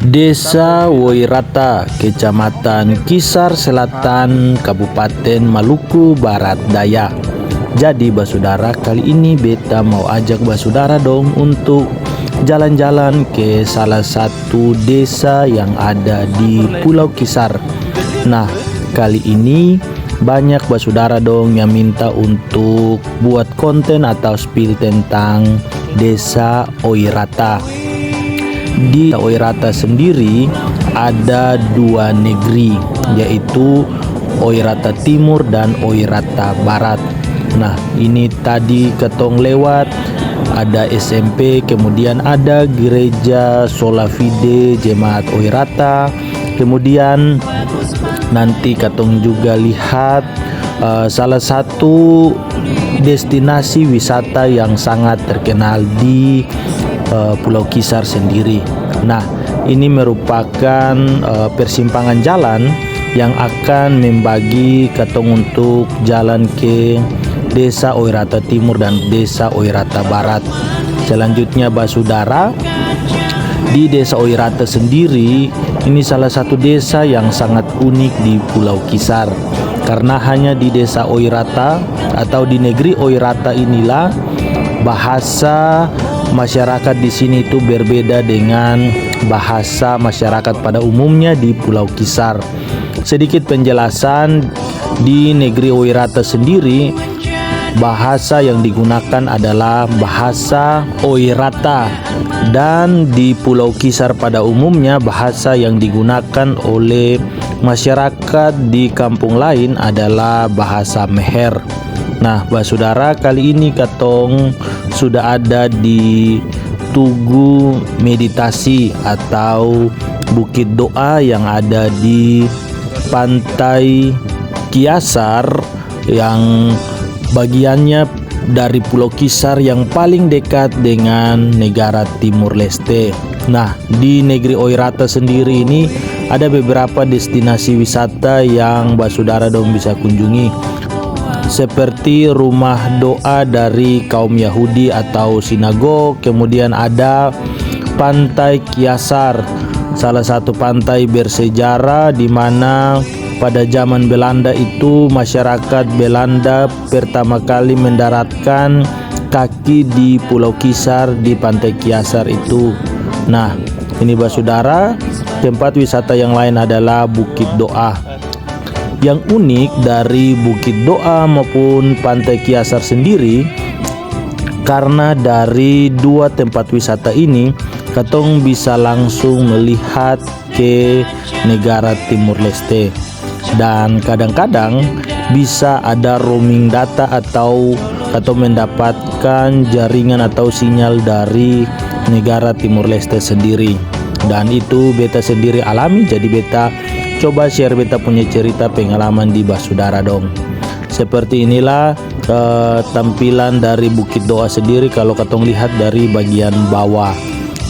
Desa Woirata, Kecamatan Kisar Selatan, Kabupaten Maluku Barat Daya. Jadi basudara, kali ini beta mau ajak basudara dong untuk jalan-jalan ke salah satu desa yang ada di Pulau Kisar. Nah, kali ini banyak basudara dong yang minta untuk buat konten atau spill tentang desa Oirata. Di Oirata sendiri ada dua negeri, yaitu Oirata Timur dan Oirata Barat. Nah, ini tadi ketong lewat ada SMP, kemudian ada gereja Solafide Jemaat Oirata, kemudian nanti ketong juga lihat salah satu destinasi wisata yang sangat terkenal di Pulau Kisar sendiri. Nah, ini merupakan persimpangan jalan yang akan membagi ketong untuk jalan ke Desa Oirata Timur dan Desa Oirata Barat. Selanjutnya basudara, di Desa Oirata sendiri ini salah satu desa yang sangat unik di Pulau Kisar, karena hanya di Desa Oirata atau di negeri Oirata inilah bahasa masyarakat di sini itu berbeda dengan bahasa masyarakat pada umumnya di Pulau Kisar. Sedikit penjelasan, di negeri Oirata sendiri bahasa yang digunakan adalah bahasa Oirata, dan di Pulau Kisar pada umumnya bahasa yang digunakan oleh masyarakat di kampung lain adalah bahasa Meher. Nah, basudara, kali ini katong sudah ada di Tugu Meditasi atau Bukit Doa yang ada di Pantai Kiasar, yang bagiannya dari Pulau Kisar yang paling dekat dengan negara Timur Leste. Nah, di negeri Oirata sendiri ini ada beberapa destinasi wisata yang basudara dong bisa kunjungi, seperti rumah doa dari kaum Yahudi atau sinagog, kemudian ada Pantai Kiasar, salah satu pantai bersejarah di mana pada zaman Belanda itu masyarakat Belanda pertama kali mendaratkan kaki di Pulau Kisar di Pantai Kiasar itu. Nah, ini basudara, tempat wisata yang lain adalah Bukit Doa. Yang unik dari Bukit Doa maupun Pantai Kiasar sendiri, karena dari dua tempat wisata ini katong bisa langsung melihat ke negara Timur Leste, dan kadang-kadang bisa ada roaming data atau mendapatkan jaringan atau sinyal dari negara Timur Leste sendiri. Dan itu beta sendiri alami, jadi beta coba share beta punya cerita pengalaman di basudara dong. Seperti inilah tampilan dari Bukit Doa sendiri kalau katong lihat dari bagian bawah.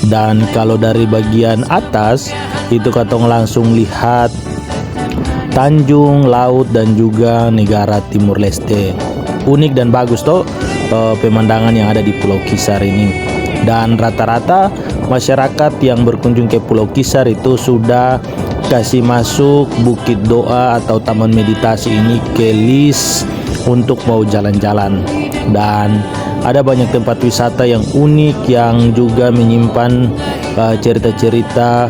Dan kalau dari bagian atas itu katong langsung lihat Tanjung, laut, dan juga negara Timur Leste. Unik dan bagus toh pemandangan yang ada di Pulau Kisar ini. Dan rata-rata masyarakat yang berkunjung ke Pulau Kisar itu sudah kasih masuk Bukit Doa atau Taman Meditasi ini ke list untuk mau jalan-jalan. Dan ada banyak tempat wisata yang unik yang juga menyimpan cerita-cerita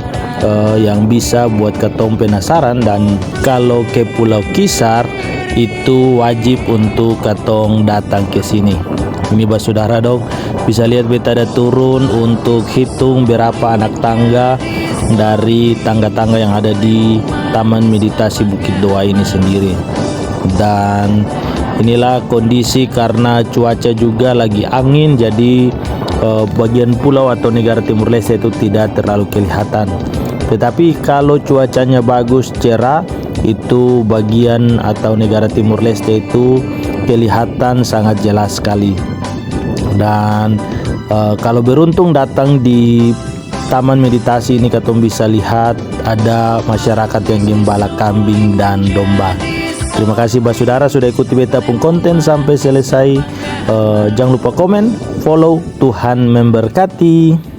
yang bisa buat ketong penasaran. Dan kalau ke Pulau Kisar itu wajib untuk ketong datang ke sini. Ini basudara dong, bisa lihat beta ada turun untuk hitung berapa anak tangga dari tangga-tangga yang ada di Taman Meditasi Bukit Doa ini sendiri. Dan inilah kondisi karena cuaca juga lagi angin, jadi bagian pulau atau negara Timur Leste itu tidak terlalu kelihatan. Tetapi kalau cuacanya bagus, cerah, itu bagian atau negara Timur Leste itu kelihatan sangat jelas sekali. Dan kalau beruntung datang di Taman Meditasi ini, katong bisa lihat ada masyarakat yang gembala kambing dan domba. Terima kasih basudara sudah ikuti beta pun konten sampai selesai. Jangan lupa komen, follow. Tuhan memberkati.